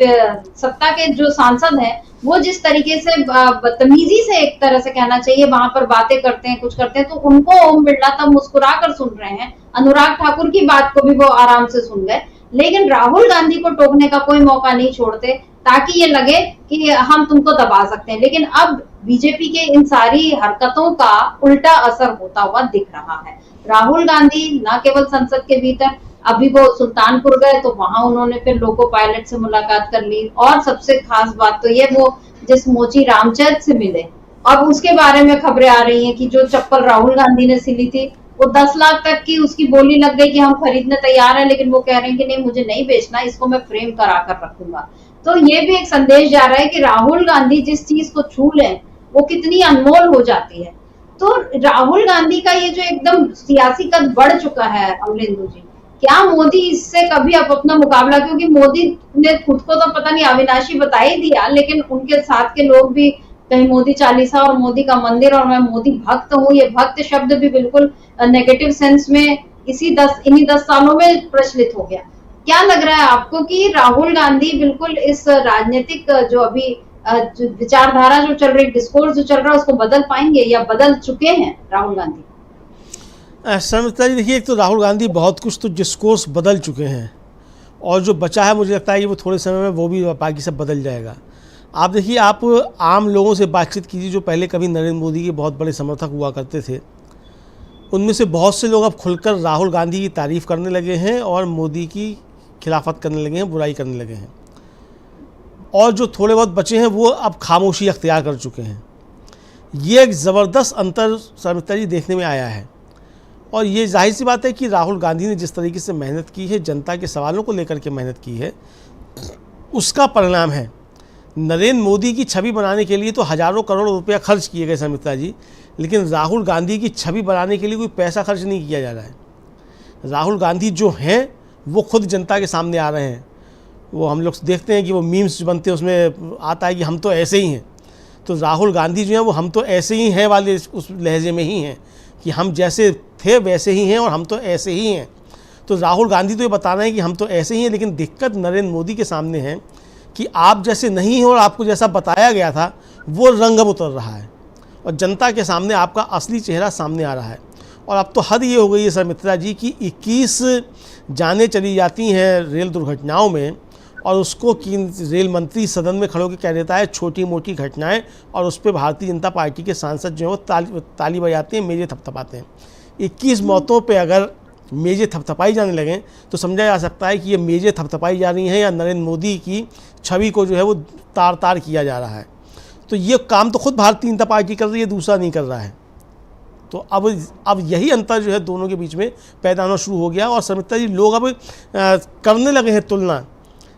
सत्ता के जो सांसद हैं वो जिस तरीके से बदतमीजी से, एक तरह से कहना चाहिए, वहां पर बातें करते हैं, कुछ करते हैं, तो उनको ओम बिरला तब मुस्कुरा कर सुन रहे हैं। अनुराग ठाकुर की बात को भी वो आराम से सुन गए, लेकिन राहुल गांधी को टोकने का कोई मौका नहीं छोड़ते ताकि ये लगे कि हम तुमको दबा सकते हैं। लेकिन अब बीजेपी के इन सारी हरकतों का उल्टा असर होता हुआ दिख रहा है। राहुल गांधी न केवल संसद के भीतर, अभी वो सुल्तानपुर गए तो वहां उन्होंने फिर लोको पायलट से मुलाकात कर ली, और सबसे खास बात तो ये वो जिस मोची रामचरित से मिले, अब उसके बारे में खबरें आ रही हैं कि जो चप्पल राहुल गांधी ने सिली थी वो 10 लाख तक की उसकी बोली लग गई कि हम खरीदने तैयार हैं, लेकिन वो कह रहे हैं कि नहीं, मुझे नहीं बेचना, इसको मैं फ्रेम करा कर रखूंगा। तो ये भी एक संदेश जा रहा है कि राहुल गांधी जिस चीज को छू लें वो कितनी अनमोल हो जाती है। तो राहुल गांधी का ये जो एकदम सियासी कद बढ़ चुका है अमरिंदर जी, क्या मोदी इससे कभी अब अपना मुकाबला, क्योंकि मोदी ने खुद को तो पता नहीं अविनाशी बता ही दिया, लेकिन उनके साथ के लोग भी कहीं मोदी चालीसा और मोदी का मंदिर और मैं मोदी भक्त हूँ, ये भक्त शब्द भी बिल्कुल नेगेटिव सेंस में इन्हीं 10 सालों में प्रचलित हो गया। क्या लग रहा है आपको कि राहुल गांधी बिल्कुल इस राजनीतिक जो अभी जो विचारधारा जो चल रही, डिस्कोर्स जो चल रहा है, उसको बदल पाएंगे या बदल चुके हैं राहुल गांधी? समझता जी, देखिए, एक तो राहुल गांधी बहुत कुछ तो डिस्कोर्स बदल चुके हैं, और जो बचा है मुझे लगता है कि वो थोड़े समय में वो भी बाकी सब बदल जाएगा। आप देखिए, आप आम लोगों से बातचीत कीजिए जो पहले कभी नरेंद्र मोदी के बहुत बड़े समर्थक हुआ करते थे, उनमें से बहुत से लोग अब खुलकर राहुल गांधी की तारीफ़ करने लगे हैं और मोदी की खिलाफत करने लगे हैं, बुराई करने लगे हैं। और जो थोड़े बहुत बचे हैं वो अब खामोशी अख्तियार कर चुके हैं। ये एक ज़बरदस्त अंतर सर्वता जी देखने में आया है, और ये जाहिर सी बात है कि राहुल गांधी ने जिस तरीके से मेहनत की है, जनता के सवालों को लेकर के मेहनत की है, उसका परिणाम है। नरेंद्र मोदी की छवि बनाने के लिए तो हज़ारों करोड़ रुपया खर्च किए गए समिता जी, लेकिन राहुल गांधी की छवि बनाने के लिए कोई पैसा खर्च नहीं किया जा रहा है। राहुल गांधी जो हैं वो खुद जनता के सामने आ रहे हैं। वो हम लोग देखते हैं कि वो मीम्स जो बनते हैं उसमें आता है कि हम तो ऐसे ही हैं। तो राहुल गांधी जो हैं वो हम तो ऐसे ही हैं वाले उस लहजे में ही हैं कि हम जैसे थे वैसे ही हैं और हम तो ऐसे ही हैं। तो राहुल गांधी तो ये बता रहे हैं कि हम तो ऐसे ही हैं, लेकिन दिक्कत नरेंद्र मोदी के सामने है कि आप जैसे नहीं हैं और आपको जैसा बताया गया था वो रंग अब उतर रहा है, और जनता के सामने आपका असली चेहरा सामने आ रहा है। और अब तो हद ये हो गई है सर मित्रा जी कि 21 जानें चली जाती हैं रेल दुर्घटनाओं में, और उसको कि रेल मंत्री सदन में खड़े होकर कह देता है छोटी मोटी घटनाएं, और उस पर भारतीय जनता पार्टी के सांसद जो है वो ताली बजाते हैं, मेजे थपथपाते हैं। 21 मौतों पे अगर मेजे थपथपाई जाने लगें तो समझा जा सकता है कि ये मेजे थपथपाई जा रही हैं या नरेंद्र मोदी की छवि को जो है वो तार तार किया जा रहा है। तो ये काम तो खुद भारतीय जनता पार्टी कर रही है, दूसरा नहीं कर रहा है। तो अब यही अंतर जो है दोनों के बीच में पैदा होना शुरू हो गया, और समिता जी लोग अब करने लगे हैं तुलना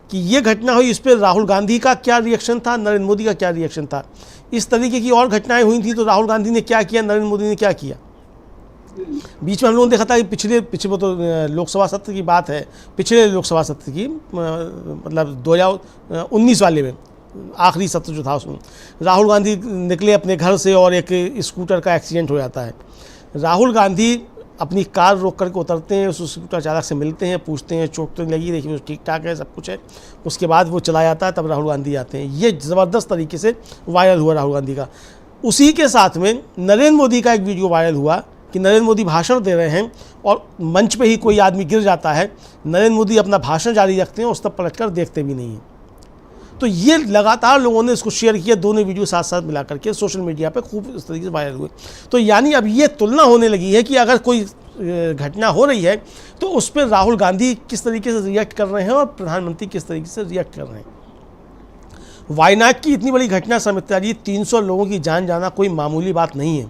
कि ये घटना हुई, इस पर राहुल गांधी का क्या रिएक्शन था, नरेंद्र मोदी का क्या रिएक्शन था। इस तरीके की और घटनाएं हुई थी तो राहुल गांधी ने क्या किया, नरेंद्र मोदी ने क्या किया। बीच में हम लोगों ने देखा था कि पिछले वो तो लोकसभा सत्र की बात है, पिछले लोकसभा सत्र की मतलब 2019 वाले में आखिरी सत्र जो था उसमें राहुल गांधी निकले अपने घर से और एक स्कूटर का एक्सीडेंट हो जाता है। राहुल गांधी अपनी कार रोक करके उतरते हैं, उस स्कूटर चालक से मिलते हैं, पूछते हैं चोट तो लगी, देखिए ठीक ठाक है, सब कुछ है। उसके बाद वो चला जाता है, तब राहुल गांधी आते हैं। ये ज़बरदस्त तरीके से वायरल हुआ राहुल गांधी का। उसी के साथ में नरेंद्र मोदी का एक वीडियो वायरल हुआ कि नरेंद्र मोदी भाषण दे रहे हैं और मंच पे ही कोई आदमी गिर जाता है, नरेंद्र मोदी अपना भाषण जारी रखते हैं, उस तक पलट कर देखते भी नहीं हैं। तो ये लगातार लोगों ने इसको शेयर किया, दोनों वीडियो साथ साथ मिला करके सोशल मीडिया पे खूब इस तरीके से वायरल हुए। तो यानी अब ये तुलना होने लगी है कि अगर कोई घटना हो रही है तो उस पर राहुल गांधी किस तरीके से रिएक्ट कर रहे हैं और प्रधानमंत्री किस तरीके से रिएक्ट कर रहे हैं। वायनाड की इतनी बड़ी घटना समित्रा जी, 300 लोगों की जान जाना कोई मामूली बात नहीं है।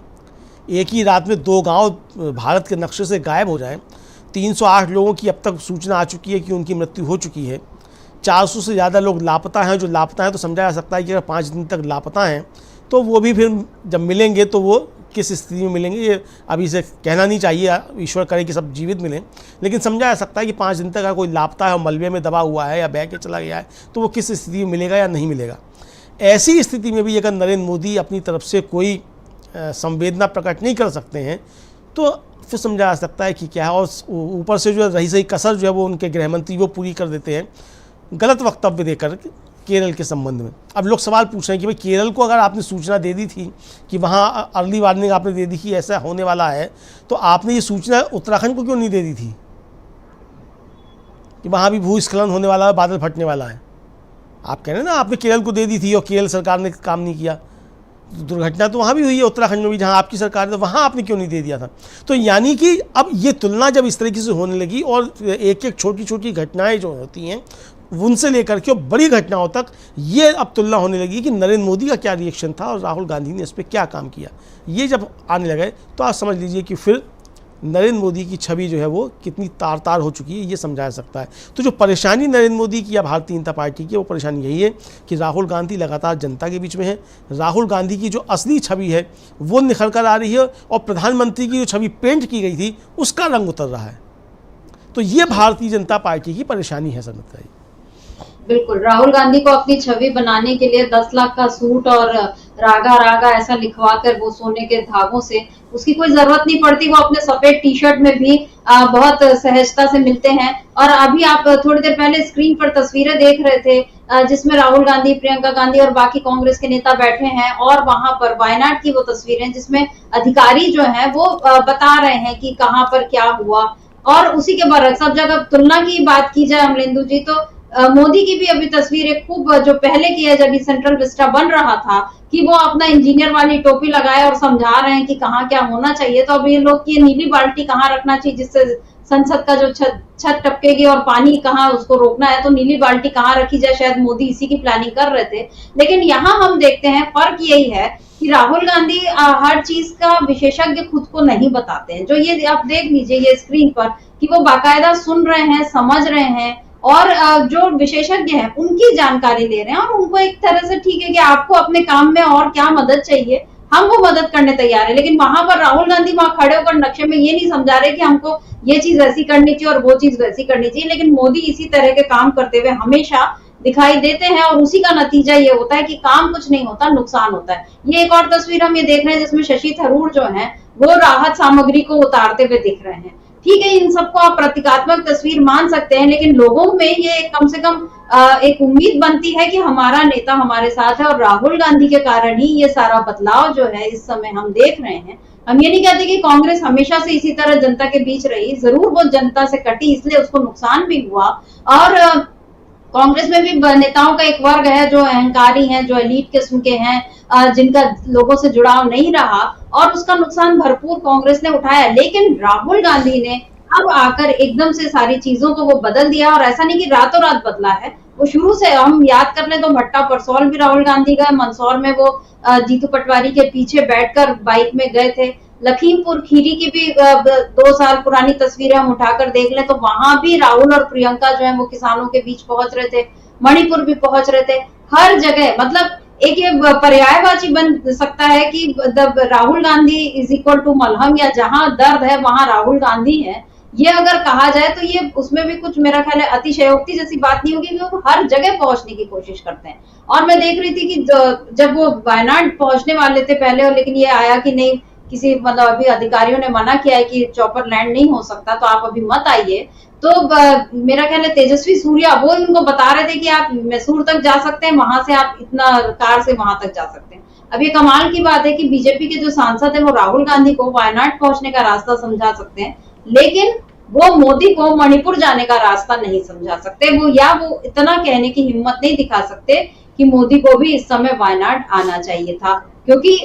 एक ही रात में 2 गांव भारत के नक्शे से गायब हो जाएं। 308 लोगों की अब तक सूचना आ चुकी है कि उनकी मृत्यु हो चुकी है। 400 से ज़्यादा लोग लापता हैं। जो लापता हैं तो समझा जा सकता है कि अगर 5 दिन तक लापता हैं तो वो भी फिर जब मिलेंगे तो वो किस स्थिति में मिलेंगे, ये अभी से कहना नहीं चाहिए, ईश्वर करे कि सब जीवित मिलें, लेकिन समझा जा सकता है कि 5 दिन तक अगर कोई लापता है और मलबे में दबा हुआ है या बह के चला गया है तो वो किस स्थिति में मिलेगा या नहीं मिलेगा। ऐसी स्थिति में भी अगर नरेंद्र मोदी अपनी तरफ से कोई संवेदना प्रकट नहीं कर सकते हैं तो फिर समझा जा सकता है कि क्या है। और ऊपर से जो है रही सही कसर जो है वो उनके गृह मंत्री वो पूरी कर देते हैं गलत वक्तव्य देकर केरल के संबंध में। अब लोग सवाल पूछ रहे हैं कि भाई केरल को अगर आपने सूचना दे दी थी कि वहाँ अर्ली वार्निंग आपने दे दी कि ऐसा होने वाला है, तो आपने ये सूचना उत्तराखंड को क्यों नहीं दे दी थी कि वहाँ भी भूस्खलन होने वाला है, बादल फटने वाला है। आप कह रहे हैं ना आपने केरल को दे दी थी और केरल सरकार ने काम नहीं किया। दुर्घटना तो वहाँ भी हुई है उत्तराखंड में भी, जहाँ आपकी सरकार है, वहाँ आपने क्यों नहीं दे दिया था। तो यानी कि अब ये तुलना जब इस तरीके से होने लगी और एक एक छोटी छोटी घटनाएं जो होती हैं उनसे लेकर के बड़ी घटनाओं तक ये अब तुलना होने लगी कि नरेंद्र मोदी का क्या रिएक्शन था और राहुल गांधी ने इस पर क्या काम किया। ये जब आने लगे तो आप समझ लीजिए कि फिर नरेंद्र मोदी की छवि जो है वो कितनी तार तार हो चुकी है, ये समझा सकता है। तो जो परेशानी नरेंद्र मोदी की या भारतीय जनता पार्टी की, वो परेशानी यही है कि राहुल गांधी लगातार जनता के बीच में है। राहुल गांधी की जो असली छवि है वो निखर कर आ रही है और प्रधानमंत्री की जो छवि पेंट की गई थी उसका रंग उतर रहा है। तो ये भारतीय जनता पार्टी की परेशानी है सर। बिल्कुल, राहुल गांधी को अपनी छवि बनाने के लिए 10 लाख का सूट और रागा रागा ऐसा लिखवा कर वो सोने के धागों से, उसकी कोई जरूरत नहीं पड़ती। वो अपने सफेद टी शर्ट में भी बहुत सहजता से मिलते हैं। और अभी आप थोड़ी देर पहले स्क्रीन पर तस्वीरें देख रहे थे जिसमें राहुल गांधी, प्रियंका गांधी और बाकी कांग्रेस के नेता बैठे हैं, और वहां पर वायनाड की वो तस्वीरें जिसमें अधिकारी जो है वो बता रहे हैं कि कहां पर क्या हुआ। और उसी के बाद सब जगह तुलना की बात की जाए अमलेंदु जी, तो मोदी की भी अभी तस्वीरें खूब जो पहले की है जब सेंट्रल विस्टा बन रहा था कि वो अपना इंजीनियर वाली टोपी लगाए और समझा रहे हैं कि कहाँ क्या होना चाहिए। तो अब ये लोग की नीली बाल्टी कहाँ रखना चाहिए जिससे संसद का जो छत टपकेगी और पानी कहाँ उसको रोकना है, तो नीली बाल्टी कहाँ रखी जाए, शायद मोदी इसी की प्लानिंग कर रहे थे। लेकिन यहाँ हम देखते हैं फर्क यही है कि राहुल गांधी हर चीज का विशेषज्ञ खुद को नहीं बताते हैं। जो ये आप देख लीजिए ये स्क्रीन पर कि वो बाकायदा सुन रहे हैं, समझ रहे हैं और जो विशेषज्ञ हैं उनकी जानकारी ले रहे हैं, और उनको एक तरह से ठीक है कि आपको अपने काम में और क्या मदद चाहिए हम वो मदद करने तैयार है। लेकिन वहां पर राहुल गांधी वहां खड़े होकर नक्शे में ये नहीं समझा रहे कि हमको ये चीज ऐसी करनी चाहिए और वो चीज वैसी करनी चाहिए। लेकिन मोदी इसी तरह के काम करते हुए हमेशा दिखाई देते हैं, और उसी का नतीजा ये होता है कि काम कुछ नहीं होता, नुकसान होता है। ये एक और तस्वीर हम ये देख रहे हैं जिसमें शशि थरूर जो है वो राहत सामग्री को उतारते हुए दिख रहे हैं। ठीक है, इन सबको आप प्रतीकात्मक तस्वीर मान सकते हैं, लेकिन लोगों में ये कम से कम एक उम्मीद बनती है कि हमारा नेता हमारे साथ है, और राहुल गांधी के कारण ही ये सारा बदलाव जो है इस समय हम देख रहे हैं। हम ये नहीं कहते कि कांग्रेस हमेशा से इसी तरह जनता के बीच रही, जरूर वो जनता से कटी इसलिए उसको नुकसान भी हुआ। और कांग्रेस में भी नेताओं का एक वर्ग है जो अहंकारी हैं, जो एलीट किस्म के हैं, जिनका लोगों से जुड़ाव नहीं रहा, और उसका नुकसान भरपूर कांग्रेस ने उठाया। लेकिन राहुल गांधी ने अब आकर एकदम से सारी चीजों को वो बदल दिया, और ऐसा नहीं कि रातों रात बदला है, वो शुरू से हम याद कर लें तो भट्टा परसौल भी राहुल गांधी गए, मंदसौर में वो जीतू पटवारी के पीछे बैठकर बाइक में गए थे, लखीमपुर खीरी की भी 2 साल पुरानी तस्वीरें हम उठाकर देख लें तो वहां भी राहुल और प्रियंका जो है वो किसानों के बीच पहुंच रहे थे, मणिपुर भी पहुंच रहे थे। हर जगह मतलब एक ये पर्यायवाची बन सकता है कि Rahul Gandhi is equal to मलहम, या जहां दर्द है वहां राहुल गांधी है। ये अगर कहा जाए तो ये उसमें भी कुछ मेरा ख्याल है अतिशयोक्ति जैसी बात नहीं होगी, क्योंकि वो हर जगह पहुंचने की कोशिश करते हैं। और मैं देख रही थी कि जब वो वायनाड पहुंचने वाले थे पहले, लेकिन ये आया कि नहीं, किसी मतलब अभी अधिकारियों ने मना किया है कि चॉपर लैंड नहीं हो सकता, तो आप अभी मत आइए। तो मेरा ख्याल है तेजस्वी सूर्या वो उनको बता रहे थे कि आप मैसूर तक जा सकते हैं, वहां से आप इतना कार से वहां तक जा सकते हैं। अब ये कमाल की बात है कि बीजेपी के जो सांसद है वो राहुल गांधी को वायनाड पहुंचने का रास्ता समझा सकते हैं, लेकिन वो मोदी को मणिपुर जाने का रास्ता नहीं समझा सकते। वो इतना कहने की हिम्मत नहीं दिखा सकते कि मोदी को भी इस समय वायनाड आना चाहिए था, क्योंकि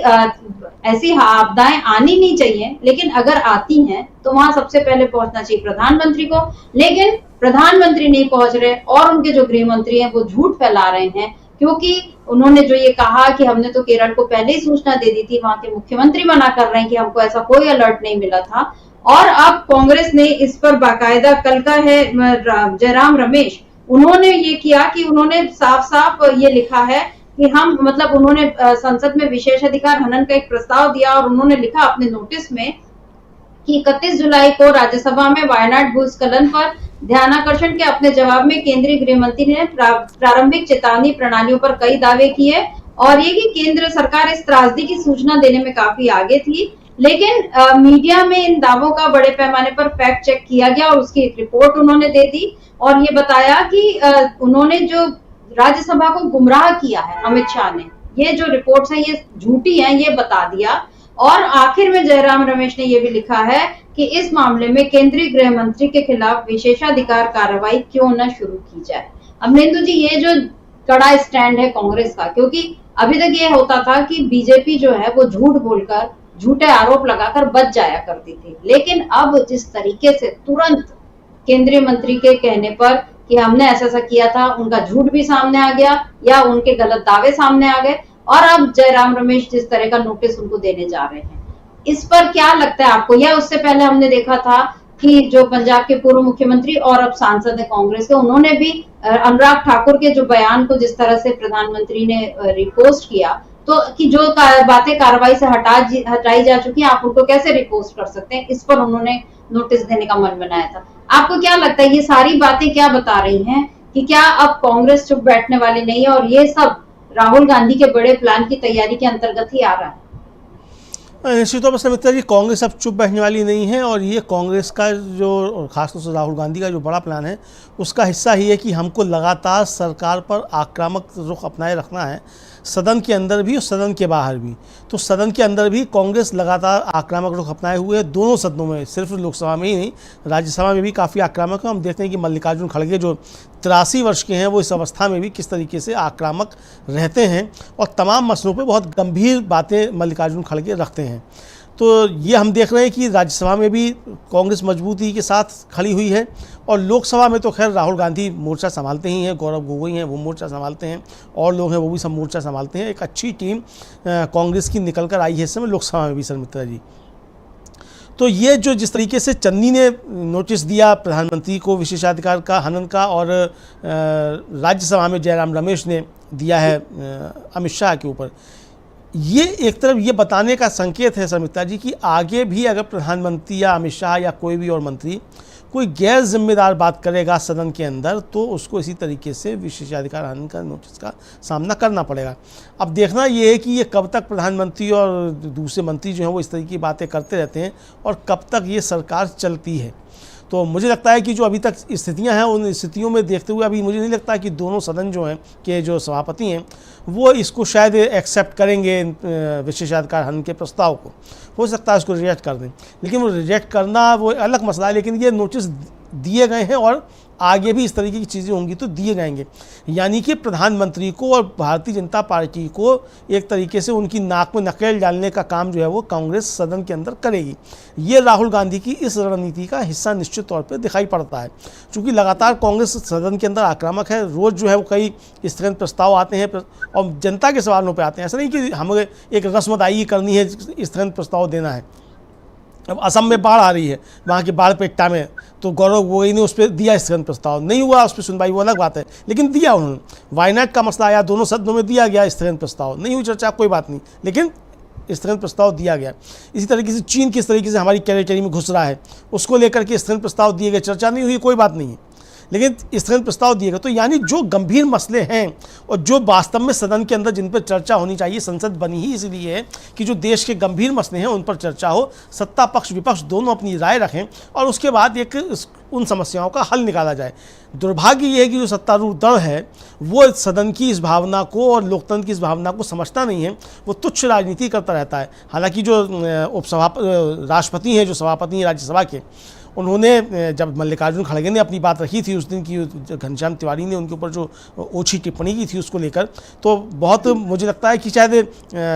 ऐसी आपदाएं आनी नहीं चाहिए, लेकिन अगर आती हैं तो वहां सबसे पहले पहुंचना चाहिए प्रधानमंत्री को। लेकिन प्रधानमंत्री नहीं पहुंच रहे, और उनके जो गृह मंत्री हैं वो झूठ फैला रहे हैं, क्योंकि उन्होंने जो ये कहा कि हमने तो केरल को पहले ही सूचना दे दी थी, वहां के मुख्यमंत्री मना कर रहे हैं कि हमको ऐसा कोई अलर्ट नहीं मिला था। और अब कांग्रेस ने इस पर बाकायदा, कल का है जयराम रमेश, उन्होंने ये किया कि उन्होंने साफ साफ ये लिखा है कि हम मतलब उन्होंने संसद में विशेष अधिकार हनन का एक प्रस्ताव दिया, और उन्होंने लिखा अपने नोटिस में कि 31 जुलाई को राज्यसभा में वायनाड भूस्खलन पर ध्यानाकर्षण के अपने जवाब में केंद्रीय गृह मंत्री ने प्रारंभिक चेतावनी प्रणालियों पर कई दावे किए, और ये कि केंद्र सरकार इस त्रासदी की सूचना देने में काफी आगे थी। लेकिन मीडिया में इन दावों का बड़े पैमाने पर फैक्ट चेक किया गया, और उसकी एक रिपोर्ट उन्होंने दे दी, और ये बताया कि उन्होंने जो राज्यसभा को गुमराह किया है अमित शाह ने, ये जो रिपोर्ट्स हैं ये झूठी हैं, ये बता दिया। और आखिर में जयराम रमेश ने ये भी लिखा है कि इस मामले में केंद्रीय गृह मंत्री के खिलाफ विशेषाधिकार कार्रवाई क्यों न शुरू की जाए। अमलेंदु जी, ये जो कड़ा स्टैंड है कांग्रेस का, क्योंकि अभी तक ये होता था कि बीजेपी जो है वो झूठ बोलकर, झूठे आरोप लगाकर बच जाया करती थी, लेकिन अब जिस तरीके से तुरंत केंद्रीय मंत्री के कहने पर कि हमने ऐसा किया था, उनका झूठ भी सामने आ गया या उनके गलत दावे सामने आ गए, और अब जयराम रमेश जिस तरह का नोटिस उनको देने जा रहे हैं, इस पर क्या लगता है आपको? या उससे पहले हमने देखा था कि जो पंजाब के पूर्व मुख्यमंत्री और अब सांसद है कांग्रेस के, उन्होंने भी अनुराग ठाकुर के जो बयान को जिस तरह से प्रधानमंत्री ने रिपोस्ट किया, तो कि जो बातें कार्रवाई से हटाई जा चुकी हैं, आप उनको कैसे रिपोस्ट कर सकते हैं, इस पर उन्होंने नोटिस देने का मन बनाया था। आपको क्या लगता है ये सारी बातें क्या बता रही हैं कि क्या अब कांग्रेस चुप बैठने वाली नहीं है, और ये सब राहुल गांधी के बड़े प्लान की तैयारी के अंतर्गत ही आ रहा है? निश्चित तौर पर समिता जी, कांग्रेस अब चुप बैठने वाली नहीं है और ये कांग्रेस का जो खासतौर से राहुल गांधी का जो बड़ा प्लान है उसका हिस्सा ही है कि हमको लगातार सरकार पर आक्रामक रुख अपनाए रखना है, सदन के अंदर भी और सदन के बाहर भी। तो सदन के अंदर भी कांग्रेस लगातार आक्रामक रुख अपनाए हुए है, दोनों सदनों में, सिर्फ लोकसभा में ही नहीं, राज्यसभा में भी काफ़ी आक्रामक है। हम देखते हैं कि मल्लिकार्जुन खड़गे जो 83 वर्ष के हैं वो इस अवस्था में भी किस तरीके से आक्रामक रहते हैं और तमाम मसलों पे बहुत गंभीर बातें मल्लिकार्जुन खड़गे रखते हैं। तो ये हम देख रहे हैं कि राज्यसभा में भी कांग्रेस मजबूती के साथ खड़ी हुई है और लोकसभा में तो खैर राहुल गांधी मोर्चा संभालते ही हैं, गौरव गोगोई हैं वो मोर्चा संभालते हैं और लोग हैं वो भी सब मोर्चा संभालते हैं। एक अच्छी टीम कांग्रेस की निकल कर आई है इस समय लोकसभा में भी सर मित्रा जी। तो ये जो जिस तरीके से चन्नी ने नोटिस दिया प्रधानमंत्री को विशेषाधिकार का हनन का और राज्यसभा में जयराम रमेश ने दिया है अमित शाह के ऊपर, ये एक तरफ ये बताने का संकेत है समिता जी कि आगे भी अगर प्रधानमंत्री या अमित शाह या कोई भी और मंत्री कोई गैर जिम्मेदार बात करेगा सदन के अंदर तो उसको इसी तरीके से विशेषाधिकार हनन का नोटिस का सामना करना पड़ेगा। अब देखना ये है कि ये कब तक प्रधानमंत्री और दूसरे मंत्री जो हैं वो इस तरीके की बातें करते रहते हैं और कब तक ये सरकार चलती है। तो मुझे लगता है कि जो अभी तक स्थितियां हैं उन स्थितियों में देखते हुए अभी मुझे नहीं लगता कि दोनों सदन जो हैं के जो सभापति हैं वो इसको शायद एक्सेप्ट करेंगे विशेषाधिकार हनन के प्रस्ताव को। हो सकता है उसको रिजेक्ट कर दें, लेकिन वो रिजेक्ट करना वो अलग मसला है। लेकिन ये नोटिस दिए गए हैं और आगे भी इस तरीके की चीज़ें होंगी तो दिए जाएंगे, यानी कि प्रधानमंत्री को और भारतीय जनता पार्टी को एक तरीके से उनकी नाक में नकेल डालने का काम जो है वो कांग्रेस सदन के अंदर करेगी। ये राहुल गांधी की इस रणनीति का हिस्सा निश्चित तौर पर दिखाई पड़ता है, क्योंकि लगातार कांग्रेस सदन के अंदर आक्रामक है। रोज़ जो है वो कई स्थगन प्रस्ताव आते हैं और जनता के सवालों पर आते हैं। ऐसा नहीं कि हमें एक रस्म अदायगी करनी है, स्थगन प्रस्ताव देना है। अब असम में बाढ़ आ रही है, वहाँ की बाढ़ पेट्टा में तो गौरव गोगोई ने उस पर दिया स्थगन प्रस्ताव, नहीं हुआ उस पर सुनवाई वो अलग बात है, लेकिन दिया उन्होंने। वायनाड का मसला आया, दोनों सदनों में दिया गया स्थगन प्रस्ताव, नहीं हुई चर्चा कोई बात नहीं, लेकिन स्थगन प्रस्ताव दिया गया। इसी तरीके से चीन किस तरीके से हमारी टेरिटरी में घुस रहा है उसको लेकर के स्थगन प्रस्ताव दिए गए, चर्चा नहीं हुई कोई बात नहीं है, लेकिन स्थगन प्रस्ताव दिए गए। तो यानी जो गंभीर मसले हैं और जो वास्तव में सदन के अंदर जिन पर चर्चा होनी चाहिए, संसद बनी ही इसलिए है कि जो देश के गंभीर मसले हैं उन पर चर्चा हो, सत्ता पक्ष विपक्ष दोनों अपनी राय रखें और उसके बाद एक उन समस्याओं का हल निकाला जाए। दुर्भाग्य ये है कि जो सत्तारूढ़ दल है वो सदन की इस भावना को और लोकतंत्र की इस भावना को समझता नहीं है, वो तुच्छ राजनीति करता रहता है। हालांकि जो राष्ट्रपति हैं, जो सभापति हैं राज्यसभा के, उन्होंने जब मल्लिकार्जुन खड़गे ने अपनी बात रखी थी उस दिन की, घनश्याम तिवारी ने उनके ऊपर जो ओछी टिप्पणी की थी उसको लेकर, तो बहुत मुझे लगता है कि शायद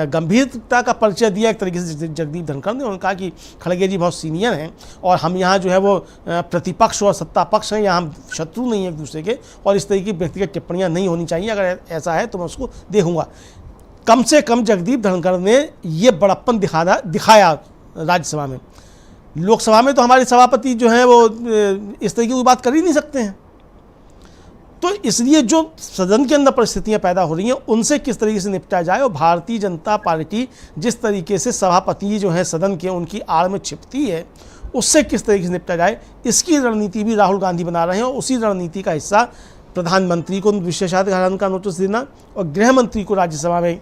गंभीरता का परिचय दिया एक तरीके से जगदीप धनखड़ ने। उन्होंने कहा कि खड़गे जी बहुत सीनियर हैं और हम यहाँ जो है वो प्रतिपक्ष और सत्ता पक्ष हैं, यहाँ हम शत्रु नहीं हैं एक दूसरे के, और इस तरीके की व्यक्तिगत टिप्पणियाँ नहीं होनी चाहिए। अगर ऐसा है तो मैं उसको देखूँगा। कम से कम जगदीप धनखड़ ने ये बड़प्पन दिखाया राज्यसभा में। लोकसभा में तो हमारे सभापति जो हैं वो इस तरीके की बात कर ही नहीं सकते हैं। तो इसलिए जो सदन के अंदर परिस्थितियां पैदा हो रही हैं उनसे किस तरीके से निपटा जाए और भारतीय जनता पार्टी जिस तरीके से सभापति जो हैं सदन के उनकी आड़ में छिपती है उससे किस तरीके से निपटा जाए, इसकी रणनीति भी राहुल गांधी बना रहे हैं। और उसी रणनीति का हिस्सा प्रधानमंत्री को विशेषाधिकार हनन का नोटिस देना और गृह मंत्री को राज्यसभा में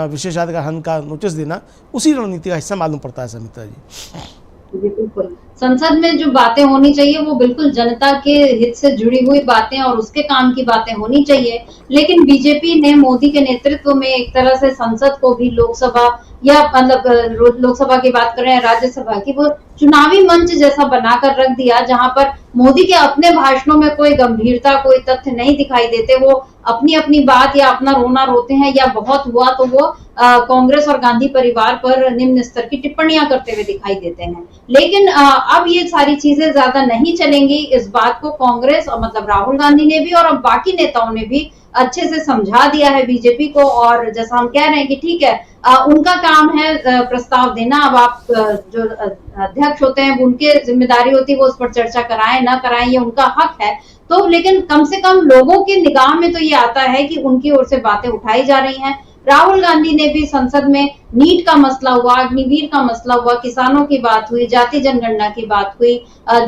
विशेषाधिकार हनन का नोटिस देना उसी रणनीति का हिस्सा मालूम पड़ता है समिता जी। जी बिल्कुल, संसद में जो बातें होनी चाहिए वो बिल्कुल जनता के हित से जुड़ी हुई बातें और उसके काम की बातें होनी चाहिए। लेकिन बीजेपी ने मोदी के नेतृत्व में एक तरह से संसद को भी लोकसभा या मतलब लोकसभा की बात कर रहे हैं, राज्यसभा की, वो चुनावी मंच जैसा बनाकर रख दिया, जहां पर मोदी के अपने भाषणों में कोई गंभीरता, कोई तथ्य नहीं दिखाई देते। वो अपनी अपनी बात या अपना रोना रोते हैं, या बहुत हुआ तो वो कांग्रेस और गांधी परिवार पर निम्न स्तर की टिप्पणियां करते हुए दिखाई देते हैं। लेकिन अब ये सारी चीजें ज्यादा नहीं चलेंगी। इस बात को कांग्रेस और मतलब राहुल गांधी ने भी और अब बाकी नेताओं ने भी अच्छे से समझा दिया है बीजेपी को। और जैसा हम कह रहे हैं कि ठीक है, उनका काम है प्रस्ताव देना, अब आप जो अध्यक्ष होते हैं उनकी जिम्मेदारी होती है वो उस पर चर्चा कराएं ना कराएं, ये उनका हक है। तो लेकिन कम से कम लोगों की निगाह में तो ये आता है कि उनकी ओर से बातें उठाई जा रही हैं। राहुल गांधी ने भी संसद में नीट का मसला हुआ, अग्निवीर का मसला हुआ, किसानों की बात हुई, जाति जनगणना की बात हुई,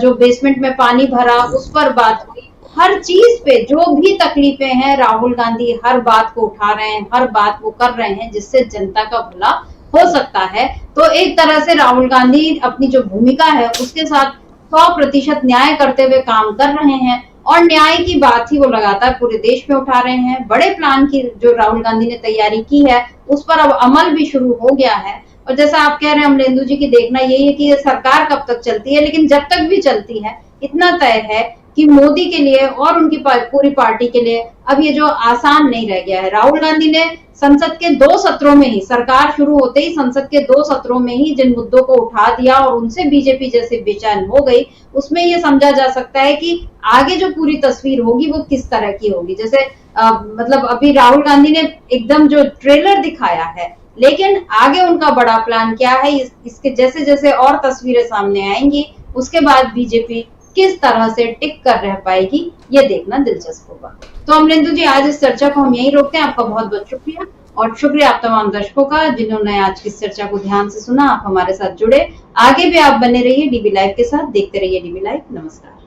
जो बेसमेंट में पानी भरा उस पर बात हुई। हर चीज पे जो भी तकलीफें हैं राहुल गांधी हर बात को उठा रहे हैं, हर बात को कर रहे हैं जिससे जनता का भला हो सकता है। तो एक तरह से राहुल गांधी अपनी जो भूमिका है उसके साथ 100% न्याय करते हुए काम कर रहे हैं और न्याय की बात ही वो लगातार पूरे देश में उठा रहे हैं। बड़े प्लान की जो राहुल गांधी ने तैयारी की है उस पर अब अमल भी शुरू हो गया है। और जैसा आप कह रहे हैं अमलेंदु जी की देखना यही है कि ये सरकार कब तक चलती है, लेकिन जब तक भी चलती है इतना तय है कि मोदी के लिए और उनकी पूरी पार्टी के लिए अब ये जो आसान नहीं रह गया है। राहुल गांधी ने संसद के 2 सत्रों में ही, सरकार शुरू होते ही संसद के 2 सत्रों में ही जिन मुद्दों को उठा दिया और उनसे बीजेपी जैसे बेचैन हो गई, उसमें ये समझा जा सकता है कि आगे जो पूरी तस्वीर होगी वो किस तरह की होगी। जैसे मतलब अभी राहुल गांधी ने एकदम जो ट्रेलर दिखाया है, लेकिन आगे उनका बड़ा प्लान क्या है, इसके जैसे जैसे और तस्वीरें सामने आएंगी उसके बाद बीजेपी किस तरह से टिक कर रह पाएगी ये देखना दिलचस्प होगा। तो अमलेंदु जी, आज इस चर्चा को हम यहीं रोकते हैं। आपका बहुत बहुत शुक्रिया और शुक्रिया आप तमाम दर्शकों का जिन्होंने आज की इस चर्चा को ध्यान से सुना, आप हमारे साथ जुड़े। आगे भी आप बने रहिए डीबी लाइव के साथ, देखते रहिए डीबी लाइव। नमस्कार।